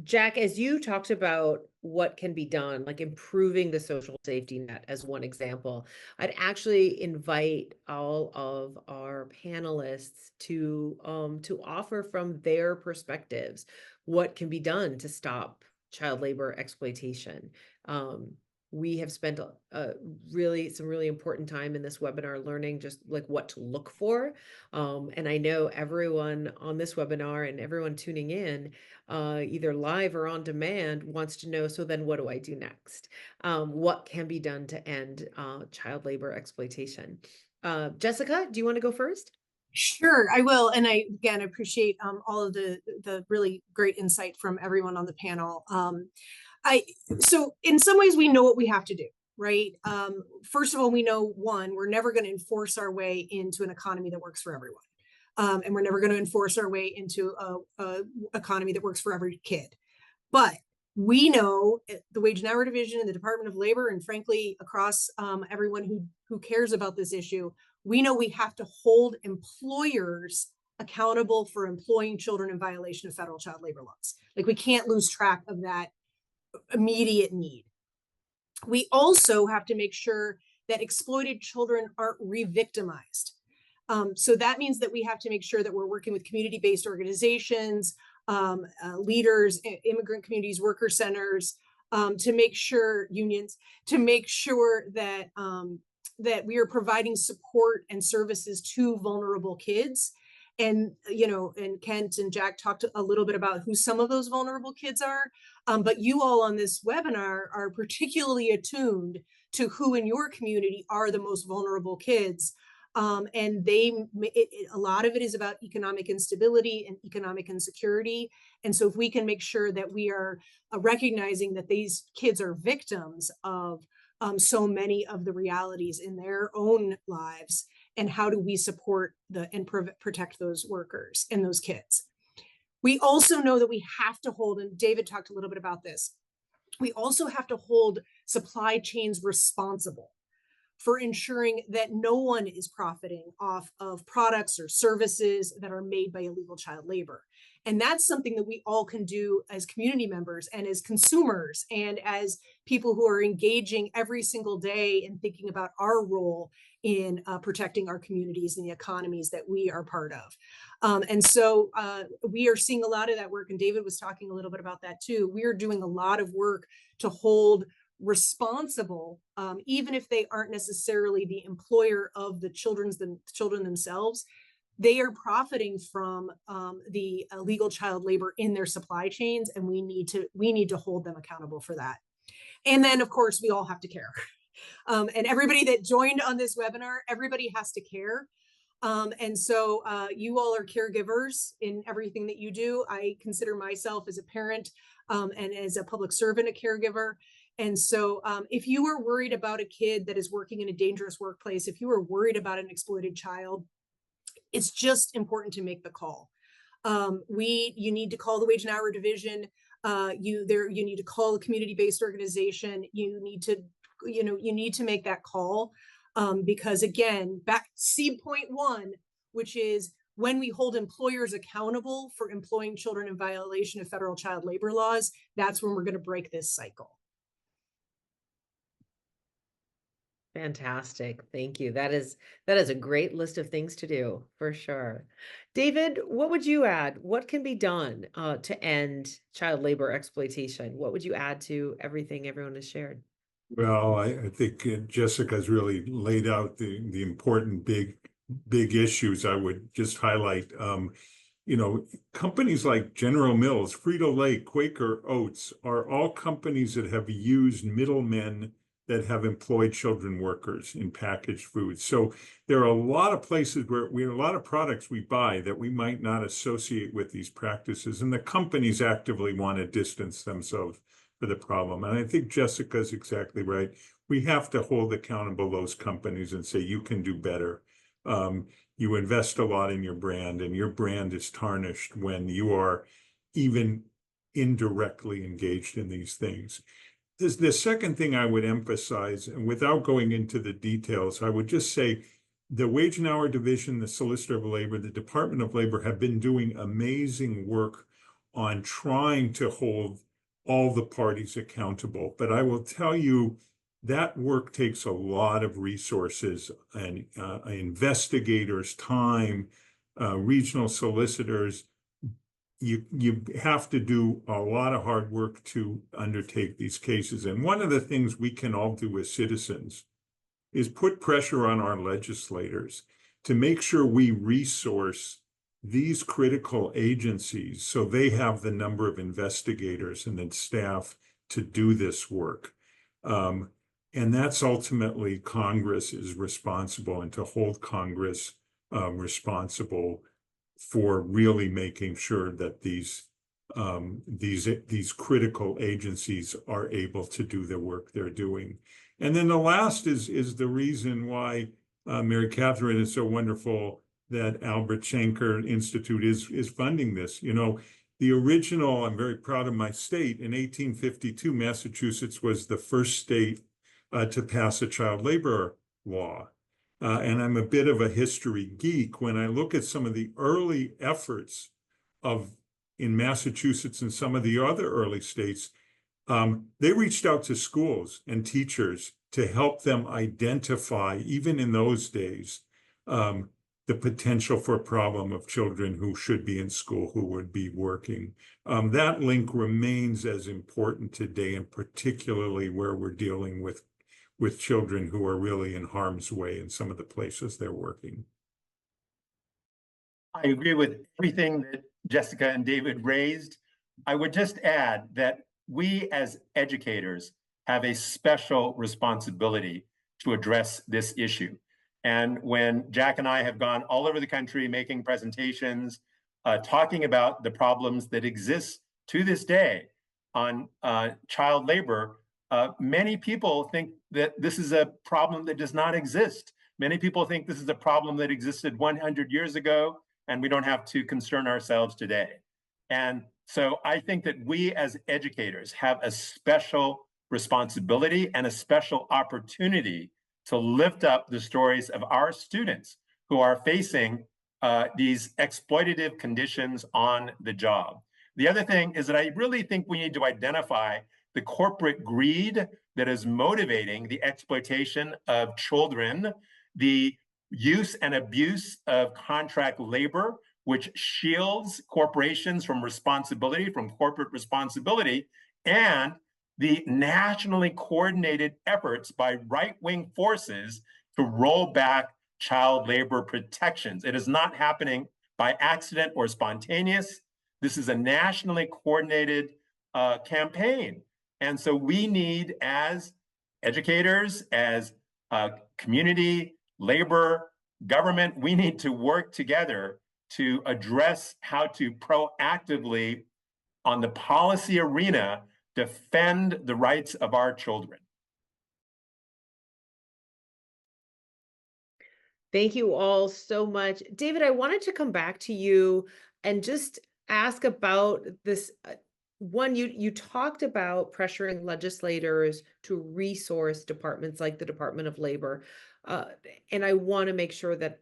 Jack, as you talked about what can be done, like improving the social safety net as one example, I'd actually invite all of our panelists to offer from their perspectives what can be done to stop child labor exploitation. Um, we have spent some really important time in this webinar learning just like what to look for. And I know everyone on this webinar and everyone tuning in either live or on demand wants to know, so then what do I do next? What can be done to end child labor exploitation? Jessica, do you want to go first? Sure, I will. And I again appreciate all of the really great insight from everyone on the panel. I so in some ways we know what we have to do, right? First of all, we know one, we're never going to enforce our way into an economy that works for everyone. And we're never going to enforce our way into a economy that works for every kid. But we know the Wage and Hour Division and the Department of Labor, and frankly, across everyone who cares about this issue, we know we have to hold employers accountable for employing children in violation of federal child labor laws. Like we can't lose track of that immediate need. We also have to make sure that exploited children aren't re-victimized. So that means that we have to make sure that we're working with community-based organizations, leaders, immigrant communities, worker centers, to make sure unions, to make sure that that we are providing support and services to vulnerable kids. And and Kent and Jack talked a little bit about who some of those vulnerable kids are. But you all on this webinar are particularly attuned to who in your community are the most vulnerable kids. And a lot of it is about economic instability and economic insecurity. And so if we can make sure that we are recognizing that these kids are victims of so many of the realities in their own lives, and how do we support and protect those workers and those kids? We also know that we have to hold, and David talked a little bit about this, we also have to hold supply chains responsible for ensuring that no one is profiting off of products or services that are made by illegal child labor. And that's something that we all can do as community members and as consumers and as people who are engaging every single day and thinking about our role in protecting our communities and the economies that we are part of. And so we are seeing a lot of that work, and David was talking a little bit about that too. We are doing a lot of work to hold responsible, even if they aren't necessarily the employer of the children themselves, they are profiting from the illegal child labor in their supply chains, and we need to hold them accountable for that. And then, of course, we all have to care. And everybody that joined on this webinar, everybody has to care. And so you all are caregivers in everything that you do. I consider myself as a parent and as a public servant a caregiver. And so if you are worried about a kid that is working in a dangerous workplace, if you are worried about an exploited child, it's just important to make the call. You need to call the Wage and Hour Division. You need to call a community-based organization. You need to make that call because again, back seed point one, which is when we hold employers accountable for employing children in violation of federal child labor laws, that's when we're going to break this cycle. Fantastic. Thank you. That is a great list of things to do for sure. David, what would you add? What can be done to end child labor exploitation? What would you add to everything everyone has shared? Well, I think Jessica's really laid out the important big issues. I would just highlight, companies like General Mills, Frito-Lay, Quaker Oats are all companies that have used middlemen that have employed children workers in packaged foods. So there are a lot of places where a lot of products we buy that we might not associate with these practices, and the companies actively want to distance themselves for the problem. And I think Jessica's exactly right. We have to hold accountable those companies and say, you can do better. You invest a lot in your brand, and your brand is tarnished when you are even indirectly engaged in these things. The second thing I would emphasize, and without going into the details, I would just say the Wage and Hour Division, the Solicitor of Labor, the Department of Labor have been doing amazing work on trying to hold all the parties accountable. But I will tell you that work takes a lot of resources and investigators, time, regional solicitors. You have to do a lot of hard work to undertake these cases. And one of the things we can all do as citizens is put pressure on our legislators to make sure we resource these critical agencies so they have the number of investigators and then staff to do this work. And that's ultimately Congress is responsible, and to hold Congress responsible for really making sure that these critical agencies are able to do the work they're doing. And then the last is the reason why Mary Catherine is so wonderful that Albert Shanker Institute is funding this. You know, the original, I'm very proud of my state, in 1852, Massachusetts was the first state to pass a child labor law. And I'm a bit of a history geek. When I look at some of the early efforts in Massachusetts and some of the other early states, they reached out to schools and teachers to help them identify, even in those days, the potential for a problem of children who should be in school, who would be working. That link remains as important today, and particularly where we're dealing with children who are really in harm's way in some of the places they're working. I agree with everything that Jessica and David raised. I would just add that we as educators have a special responsibility to address this issue. And when Jack and I have gone all over the country making presentations, talking about the problems that exist to this day on child labor, many people think that this is a problem that does not exist. Many people think this is a problem that existed 100 years ago, and we don't have to concern ourselves today. And so I think that we as educators have a special responsibility and a special opportunity to lift up the stories of our students who are facing these exploitative conditions on the job. The other thing is that I really think we need to identify the corporate greed that is motivating the exploitation of children, the use and abuse of contract labor, which shields corporations from responsibility, from corporate responsibility, and the nationally coordinated efforts by right-wing forces to roll back child labor protections. It is not happening by accident or spontaneous. This is a nationally coordinated campaign. And so we need, as educators, as community, labor, government, we need to work together to address how to proactively, on the policy arena, defend the rights of our children. Thank you all so much. David, I wanted to come back to you and just ask about this. One, you talked about pressuring legislators to resource departments like the Department of Labor. And I want to make sure that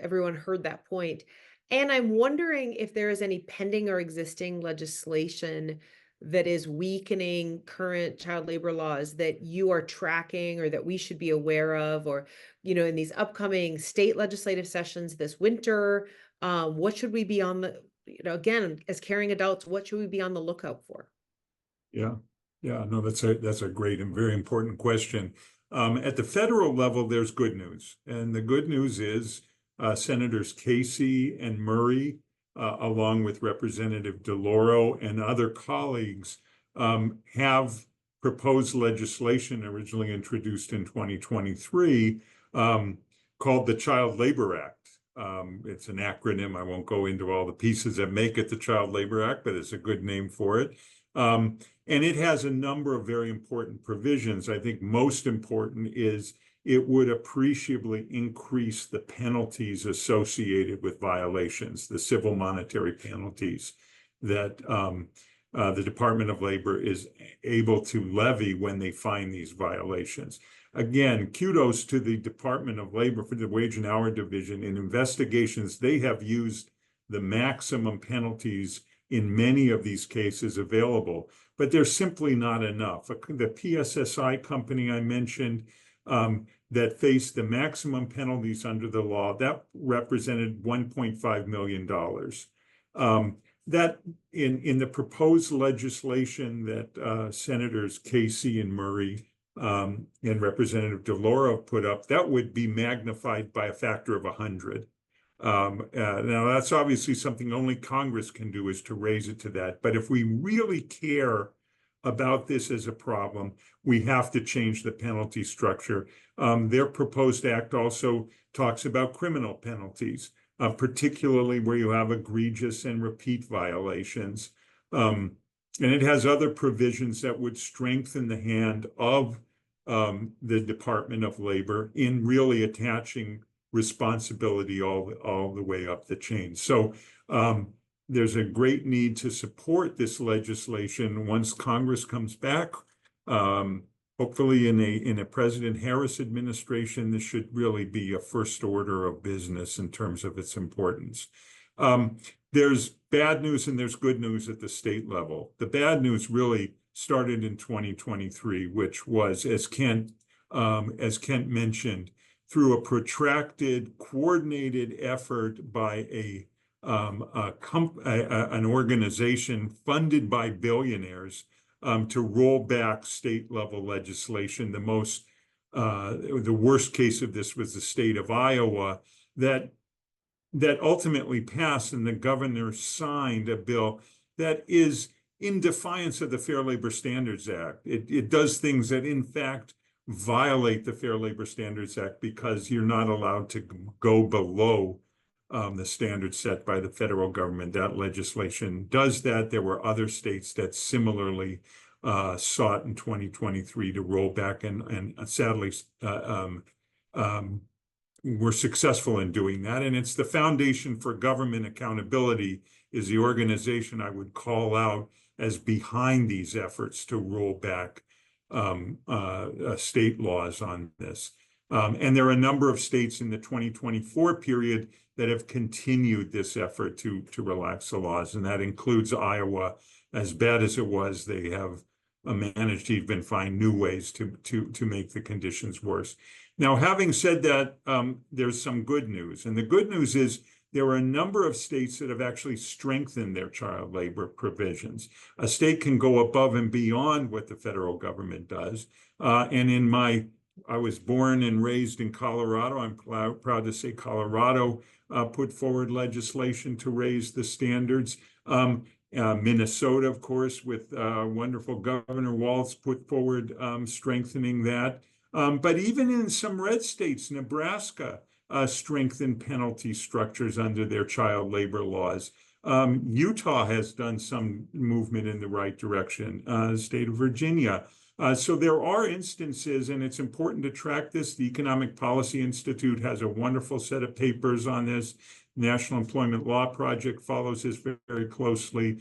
everyone heard that point. And I'm wondering if there is any pending or existing legislation that is weakening current child labor laws that you are tracking or that we should be aware of, or, you know, in these upcoming state legislative sessions this winter, what should we be on the, you know, again, as caring adults, what should we be on the lookout for? Yeah, no, that's a great and very important question. At the federal level, there's good news. And the good news is Senators Casey and Murray, along with Representative DeLauro and other colleagues, have proposed legislation originally introduced in 2023 called the Child Labor Act. It's an acronym. I won't go into all the pieces that make it the Child Labor Act, but it's a good name for it. And it has a number of very important provisions. I think most important is it would appreciably increase the penalties associated with violations, the civil monetary penalties that the Department of Labor is able to levy when they find these violations. Again, kudos to the Department of Labor for the Wage and Hour Division. In investigations, they have used the maximum penalties in many of these cases available, but they're simply not enough. The PSSI company I mentioned, that faced the maximum penalties under the law, that represented $1.5 million. That in the proposed legislation that Senators Casey and Murray and Representative DeLauro put up, that would be magnified by a factor of 100. Now, that's obviously something only Congress can do, is to raise it to that. But if we really care about this as a problem, we have to change the penalty structure. Their proposed act also talks about criminal penalties, particularly where you have egregious and repeat violations. And it has other provisions that would strengthen the hand of the Department of Labor in really attaching responsibility all the way up the chain. So there's a great need to support this legislation once Congress comes back. Hopefully in a President Harris administration, this should really be a first order of business in terms of its importance. There's bad news and there's good news at the state level. The bad news really started in 2023, which was, as Kent mentioned, through a protracted, coordinated effort by an organization funded by billionaires to roll back state level legislation. The worst case of this was the state of Iowa that ultimately passed, and the governor signed a bill that is in defiance of the Fair Labor Standards Act. It does things that in fact violate the Fair Labor Standards Act, because you're not allowed to go below the standards set by the federal government. That legislation does that. There were other states that similarly sought in 2023 to roll back, and sadly were successful in doing that. And it's the Foundation for Government Accountability is the organization I would call out as behind these efforts to roll back state laws on this. And there are a number of states in the 2024 period that have continued this effort to relax the laws, and that includes Iowa. As bad as it was, they have managed to even find new ways to make the conditions worse. Now, having said that, there's some good news, and the good news is there are a number of states that have actually strengthened their child labor provisions. A state can go above and beyond what the federal government does. I was born and raised in Colorado. I'm proud to say Colorado put forward legislation to raise the standards. Minnesota, of course, with wonderful Governor Walz, put forward strengthening that. But even in some red states, Nebraska strengthened penalty structures under their child labor laws. Utah has done some movement in the right direction, the state of Virginia. So there are instances, and it's important to track this. The Economic Policy Institute has a wonderful set of papers on this. National Employment Law Project follows this very closely,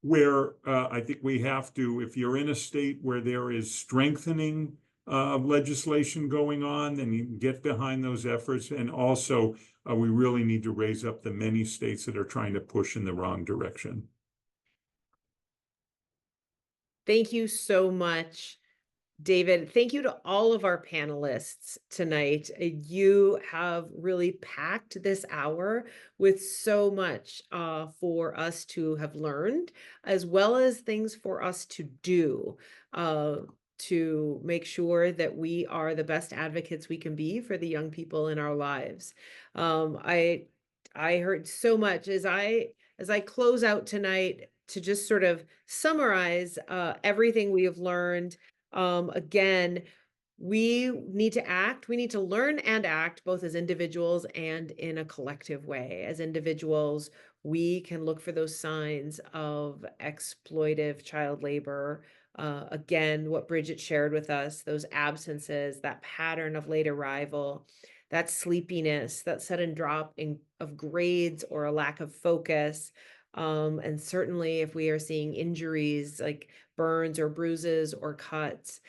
where I think we have to, if you're in a state where there is strengthening legislation going on, then you can get behind those efforts. And also, we really need to raise up the many states that are trying to push in the wrong direction. Thank you so much, David. Thank you to all of our panelists tonight. You have really packed this hour with so much for us to have learned, as well as things for us to do to make sure that we are the best advocates we can be for the young people in our lives. I heard so much as I close out tonight, to just sort of summarize everything we have learned. Again, we need to act. We need to learn and act, both as individuals and in a collective way. As individuals, we can look for those signs of exploitive child labor. Again, what Bridget shared with us, those absences, that pattern of late arrival, that sleepiness, that sudden drop of grades or a lack of focus. And certainly if we are seeing injuries like burns or bruises or cuts,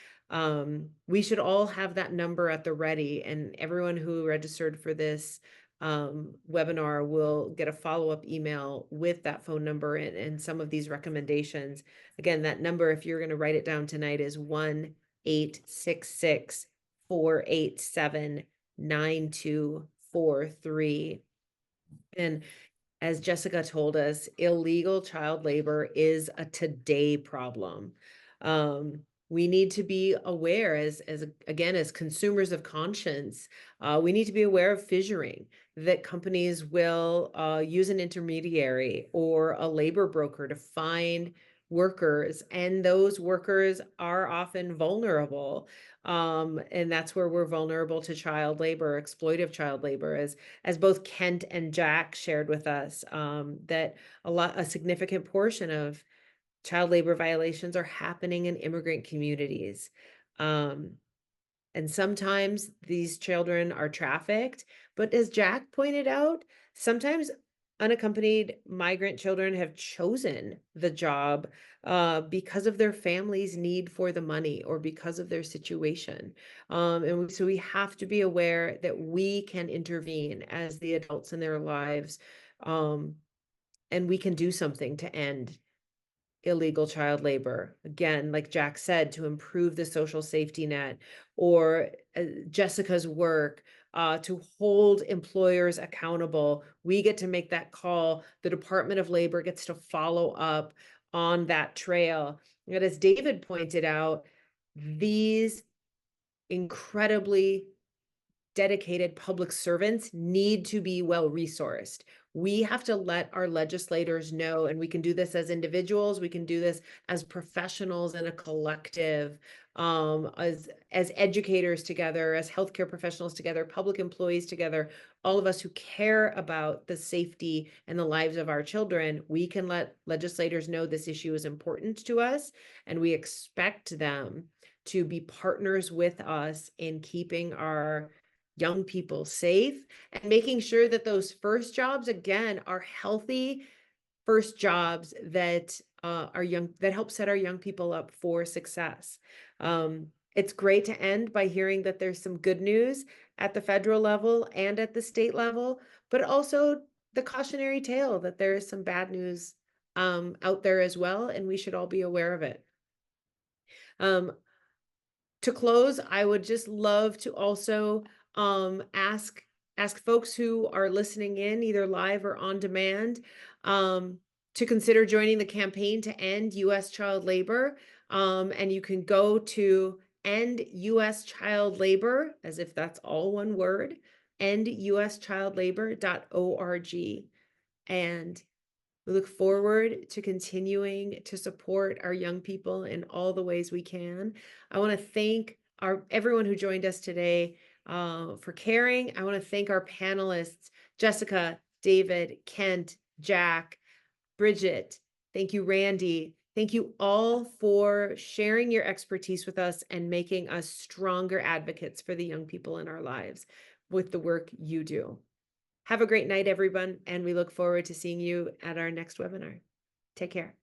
we should all have that number at the ready. And everyone who registered for this webinar will get a follow-up email with that phone number and some of these recommendations. Again, that number, if you're going to write it down tonight, is 1-866-487-9243. And as Jessica told us, illegal child labor is a today problem. We need to be aware as consumers of conscience, we need to be aware of fissuring, that companies will use an intermediary or a labor broker to find workers, and those workers are often vulnerable. And that's where we're vulnerable to child labor, exploitive child labor, as both Kent and Jack shared with us, that a significant portion of child labor violations are happening in immigrant communities. And sometimes these children are trafficked, but as Jack pointed out, sometimes unaccompanied migrant children have chosen the job because of their family's need for the money or because of their situation. So we have to be aware that we can intervene as the adults in their lives, and we can do something to end illegal child labor. Again, like Jack said, to improve the social safety net, or Jessica's work to hold employers accountable. We get to make that call. The Department of Labor gets to follow up on that trail. And as David pointed out, these incredibly dedicated public servants need to be well resourced. We have to let our legislators know, and we can do this as individuals, we can do this as professionals in a collective, as educators together, as healthcare professionals together, public employees together, all of us who care about the safety and the lives of our children. We can let legislators know this issue is important to us, and we expect them to be partners with us in keeping our young people safe and making sure that those first jobs, again, are healthy first jobs that that help set our young people up for success. It's great to end by hearing that there's some good news at the federal level and at the state level, but also the cautionary tale that there is some bad news out there as well, and we should all be aware of it. To close, I would just love to also ask folks who are listening in, either live or on demand, to consider joining the campaign to end U.S. child labor. And you can go to endUSChildLabor, as if that's all one word, enduschildlabor.org. And we look forward to continuing to support our young people in all the ways we can. I want to thank everyone who joined us today for caring. I want to thank our panelists, Jessica, David, Kent, Jack, Bridget. Thank you, Randy. Thank you all for sharing your expertise with us and making us stronger advocates for the young people in our lives with the work you do. Have a great night, everyone, and we look forward to seeing you at our next webinar. Take care.